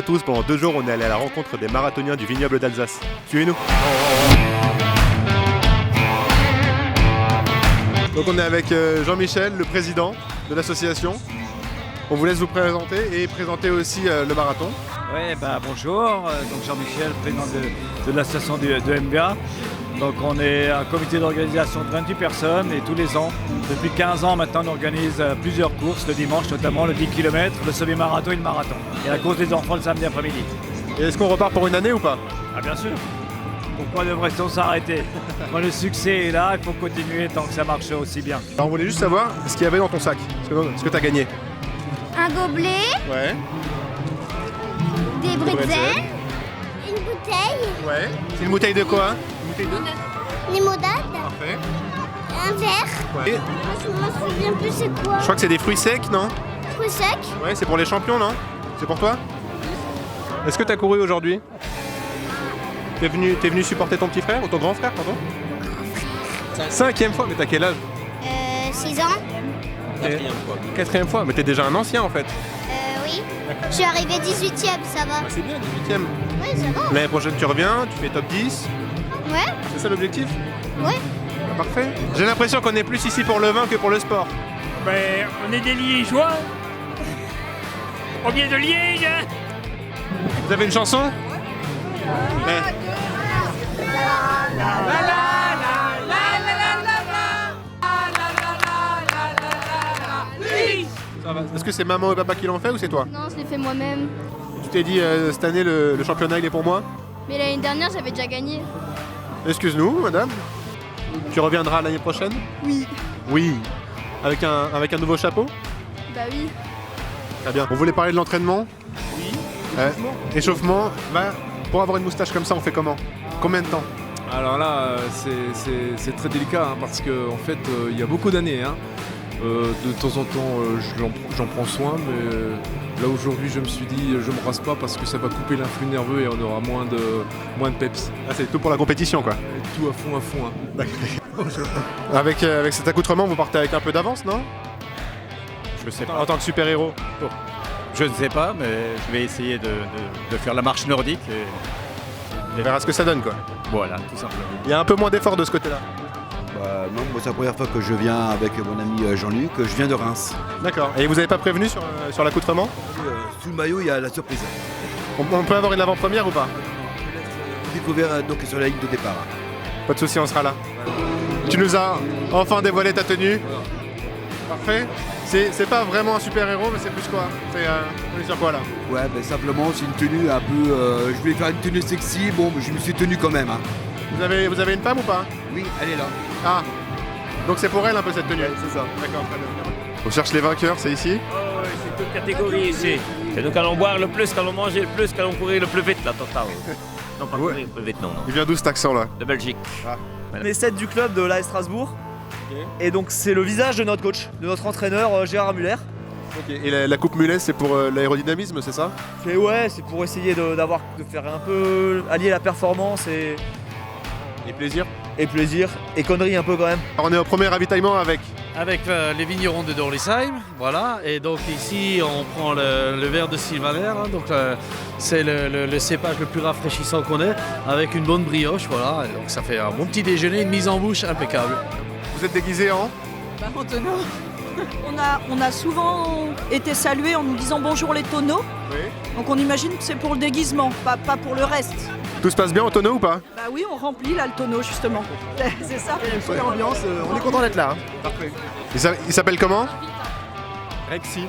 tous, pendant 2 jours, on est allé à la rencontre des marathoniens du vignoble d'Alsace. Suivez-nous. Donc on est avec Jean-Michel, le président de l'association. On vous laisse vous présenter et présenter aussi le marathon. Ouais, bonjour, donc Jean-Michel, président de l'association de MBA. Donc on est un comité d'organisation de 28 personnes et tous les ans, depuis 15 ans maintenant, on organise plusieurs courses, le dimanche notamment, le 10 km, le semi-marathon et le marathon. Et la course des enfants le samedi après-midi. Et est-ce qu'on repart pour une année ou pas? Ah bien sûr. Pourquoi devrait-on s'arrêter? Quand le succès est là, il faut continuer tant que ça marche aussi bien. Alors on voulait juste savoir ce qu'il y avait dans ton sac, ce que tu as gagné. Un gobelet, Ouais. des bretzels. bretzels, une bouteille, Ouais. C'est une bouteille de quoi? Une bouteille de... limonade, Parfait. un verre. Ouais. Je me souviens plus c'est quoi. Je crois que c'est des fruits secs, non? Fruits secs. Ouais, c'est pour les champions, non? C'est pour toi? Est-ce que tu as couru aujourd'hui? T'es venu supporter ton petit frère ou ton grand frère, pardon? 5e fois, mais t'as quel âge? 6 ans. 4e fois, mais t'es déjà un ancien en fait. Oui. Je suis arrivée 18e, ça va. C'est bien, 18e. Oui, ça va. L'année prochaine tu reviens, tu fais top 10. Ouais, C'est ça l'objectif? ouais. Parfait. J'ai l'impression qu'on est plus ici pour le vin que pour le sport. Ben, on est des Liégeois. On vient de Liège. Vous avez une chanson? Ouais. Ça va. Est-ce que c'est maman et papa qui l'ont fait ou c'est toi? Non, je l'ai fait moi-même. Tu t'es dit cette année le championnat il est pour moi? Mais l'année dernière, j'avais déjà gagné. Excuse-nous madame. Tu reviendras l'année prochaine? Oui. Oui. Avec un nouveau chapeau? Bah oui. Très bien. On voulait parler de l'entraînement? Oui. Échauffement. Pour avoir une moustache comme ça, on fait comment? Combien de temps? Alors là, c'est très délicat hein, parce qu'en fait, il y a beaucoup d'années. Hein. De temps en temps, j'en prends soin, mais là aujourd'hui, je me suis dit, je me rase pas parce que ça va couper l'influx nerveux et on aura moins de peps. Ah, c'est tout pour la compétition, quoi. Et tout à fond. Hein. Avec cet accoutrement, vous partez avec un peu d'avance, non? Je sais En pas. tant que super-héros. Je ne sais pas, mais je vais essayer de faire la marche nordique et On verra ce que ça donne, quoi. voilà, tout simplement. Il y a un peu moins d'effort de ce côté-là. Non, moi c'est la première fois que je viens avec mon ami Jean-Luc, je viens de Reims. D'accord. Et vous n'avez pas prévenu sur l'accoutrement? Sous le maillot, il y a la surprise. On peut avoir une avant-première ou pas? Découvert donc sur la ligne de départ. Pas de souci, on sera là. Tu nous as enfin dévoilé ta tenue. Parfait. C'est pas vraiment un super-héros, mais c'est plus quoi? On est sur quoi là? Ouais, simplement c'est une tenue un peu. Je voulais faire une tenue sexy, bon, je me suis tenu quand même. Hein. Vous avez une femme ou pas? Oui, elle est là. Ah. Donc c'est pour elle un peu cette tenue? C'est ça. D'accord, très bien. On cherche les vainqueurs, c'est ici? Oh, c'est toute catégorie ici. C'est nous qu'allons boire le plus, qu'allons manger le plus, qu'allons courir le plus vite, la totale. Non, pas Ouais. courir le plus vite, non. Il vient d'où cet accent là? De Belgique. On est 7 du club de l'AS Strasbourg. Et donc c'est le visage de notre coach, de notre entraîneur Gérard Muller. Ok. Et la coupe mulet, c'est pour l'aérodynamisme, c'est ça? Et ouais, c'est pour essayer de faire un peu allier la performance et plaisir. plaisir et conneries un peu quand même. Alors, on est au premier ravitaillement avec. Avec les vignerons de Dorlisheim, voilà. Et donc ici, on prend le verre de Sylvaner, hein, donc c'est le cépage le plus rafraîchissant qu'on ait, avec une bonne brioche, voilà. Et donc ça fait un bon petit déjeuner, une mise en bouche impeccable. Vous êtes déguisé en? Maintenant, on a souvent été salués en nous disant bonjour les tonneaux. Oui. Donc on imagine que c'est pour le déguisement, pas pour le reste. Tout se passe bien au tonneau ou pas? Bah oui, on remplit là le tonneau justement. C'est ça. Super ambiance, on est content d'être là. Parfait. Il s'appelle comment? Rexy.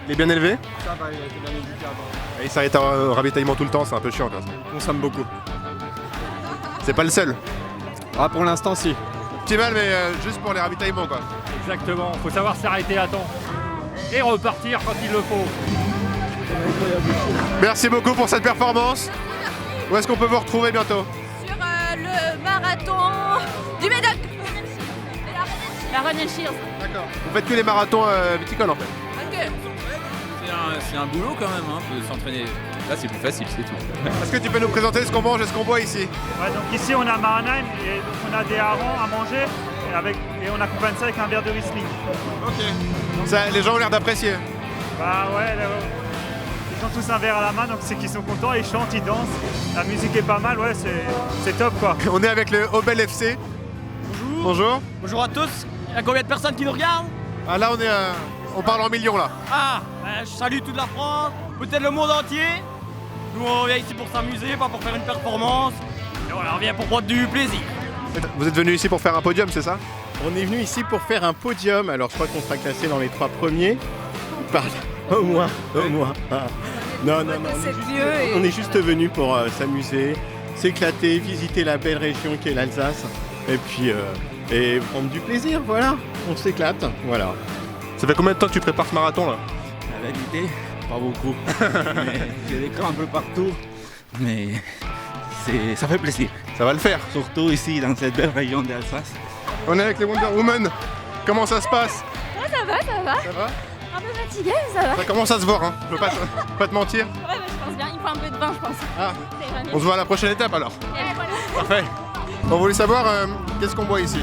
Il est bien élevé? Ça va, il a été bien éduqué avant. Et il s'arrête au ravitaillement tout le temps, c'est un peu chiant quand même. Il consomme beaucoup. C'est pas le seul. Ah, pour l'instant, si. Petit mal, mais juste pour les ravitaillements quoi. Exactement. Faut savoir s'arrêter à temps. Et repartir quand il le faut. Merci beaucoup pour cette performance. Où est-ce qu'on peut vous retrouver bientôt? Sur le marathon du Médoc. La Rennes-Chirs. D'accord. Vous faites que les marathons viticoles en fait. C'est un boulot quand même, hein, de s'entraîner. Là, c'est plus facile, c'est tout. Est-ce que tu peux nous présenter ce qu'on mange et ce qu'on boit ici? Ouais, donc ici, on a Mannheim et donc on a des harengs à manger et on accompagne ça avec un verre de Riesling. Ok. Les gens ont l'air d'apprécier. Bah ouais, ils ont tous un verre à la main, donc c'est qu'ils sont contents, ils chantent, ils dansent. La musique est pas mal, ouais, c'est top quoi. On est avec le Obel FC. Bonjour. Bonjour. Bonjour à tous. Il y a combien de personnes qui nous regardent? Ah là on parle en millions là. Ah, je salue toute la France, peut-être le monde entier. Nous on vient ici pour s'amuser, pas pour faire une performance. Et voilà, on vient pour prendre du plaisir. Vous êtes venu ici pour faire un podium, c'est ça? On est venu ici pour faire un podium, alors je crois qu'on sera classé dans les 3 premiers. Pardon, au moins. Ah. Non, on est juste venu pour s'amuser, s'éclater, visiter la belle région qu'est l'Alsace. Et puis, et prendre du plaisir, voilà, on s'éclate, voilà. Ça fait combien de temps que tu prépares ce marathon là? La vérité, pas beaucoup. J'ai des crans un peu partout, mais ça fait plaisir. Ça va le faire. Surtout ici, dans cette belle région d'Alsace. On est avec les Wonder Woman. Comment ça se passe? Ouais, ça va. Ça va? Un peu fatigué, mais ça va. Ça commence à se voir, hein. Je peux pas te mentir. Ouais, je pense bien. Il faut un peu de vin, je pense. Ah. Ça ira mieux. On se voit à la prochaine étape alors. Et voilà. Parfait. On voulait savoir qu'est-ce qu'on boit ici?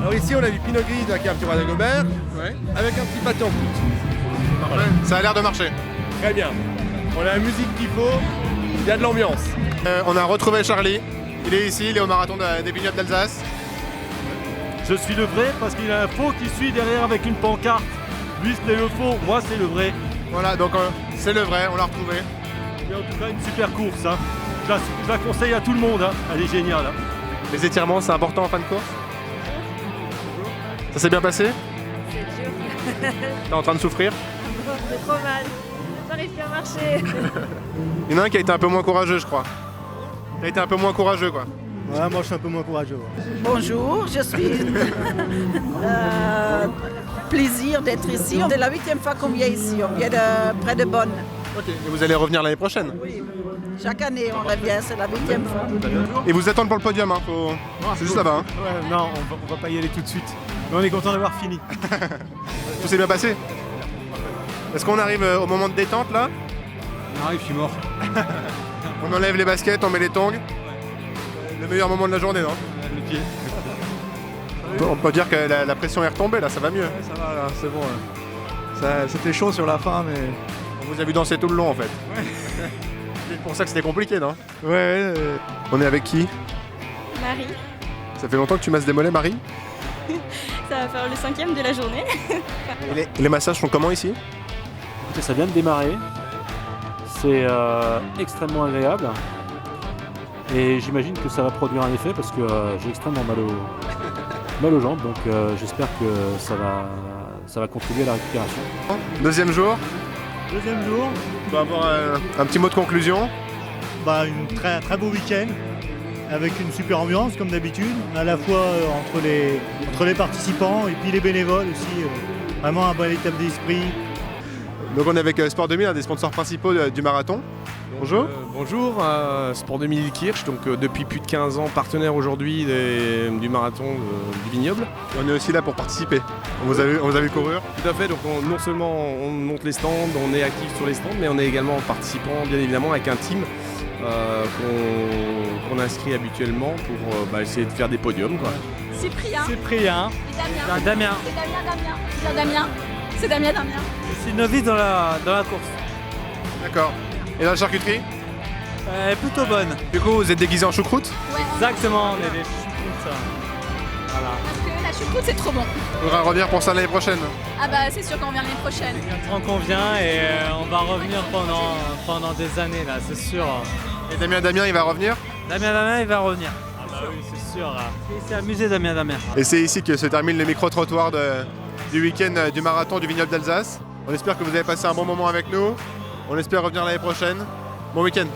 Alors ici on a du Pinot Gris de la cave du Roi d'Agobert, avec un petit pâté en flûte. Parfait. Ça a l'air de marcher. Très bien. On a la musique qu'il faut, il y a de l'ambiance. On a retrouvé Charlie. Il est ici, il est au marathon des vignobles d'Alsace. Je suis le vrai parce qu'il y a un faux qui suit derrière avec une pancarte. Lui c'est le faux, moi c'est le vrai. Voilà, donc c'est le vrai, on l'a retrouvé. Et en tout cas une super course. Hein. Je la conseille à tout le monde, hein. Elle est géniale. Hein. Les étirements, c'est important en fin de course? Ça s'est bien passé? C'est dur. T'es en train de souffrir? C'est trop mal. J'ai pas réussi à marcher. Il y en a un qui a été un peu moins courageux, je crois. T'as été un peu moins courageux, quoi. Ouais, moi je suis un peu moins courageux. Ouais. Bonjour, je suis plaisir d'être ici. C'est la 8e fois qu'on vient ici, on vient de près de Bonn. Ok, et vous allez revenir l'année prochaine? Oui, chaque année on revient, c'est la 8e fois. Et vous attendez pour le podium, hein. C'est juste là-bas. Hein. Ouais, non, on va pas y aller tout de suite. Mais on est content d'avoir fini. Tout s'est bien passé? Est-ce qu'on arrive au moment de détente là? On arrive, je suis mort. On enlève les baskets, on met les tongs. Le meilleur moment de la journée, non? Le pied. On peut dire que la pression est retombée, là, ça va mieux. Ouais, ça va, là, c'est bon. C'était chaud sur la fin, mais... On vous a vu danser tout le long, en fait. Ouais. C'est pour ça que c'était compliqué, non? Ouais. On est avec qui? Marie. Ça fait longtemps que tu masses des mollets, Marie? Ça va faire le 5e de la journée. Et les massages sont comment ici? Écoutez, ça vient de démarrer. C'est extrêmement agréable. Et j'imagine que ça va produire un effet parce que j'ai extrêmement mal aux jambes. Donc j'espère que ça va contribuer à la récupération. Deuxième jour. Deuxième jour. On va avoir un petit mot de conclusion. Un très beau week-end. Avec une super ambiance comme d'habitude, à la fois entre les participants et puis les bénévoles aussi. Vraiment un bon état d'esprit. Donc on est avec Sport 2000, un des sponsors principaux du marathon. Bonjour. Bonjour, Sport 2000 Kirch, donc depuis plus de 15 ans partenaire aujourd'hui du marathon du vignoble. On est aussi là pour participer. On vous a vu courir. Tout à fait, donc non seulement on monte les stands, on est actif sur les stands, mais on est également participant bien évidemment avec un team qu'on inscrit habituellement pour essayer de faire des podiums. Quoi. Cyprien. Damien. Damien. C'est Damien. C'est novice dans la course. D'accord. Et dans la charcuterie? Plutôt bonne. Du coup, vous êtes déguisé en choucroute? Ouais. Exactement, on est des choucroutes. Voilà. Parce que la choucroute c'est trop bon. On va revenir pour ça l'année prochaine. Ah bah c'est sûr qu'on revient l'année prochaine. Il y a 4 ans qu'on vient et on va revenir pendant des années là, c'est sûr. Et Damien, il va revenir? Damien, il va revenir. Ah bah oui, c'est sûr. Il s'est amusé Damien. Et c'est ici que se termine le micro-trottoir du week-end du marathon du vignoble d'Alsace. On espère que vous avez passé un bon moment avec nous. On espère revenir l'année prochaine. Bon week-end.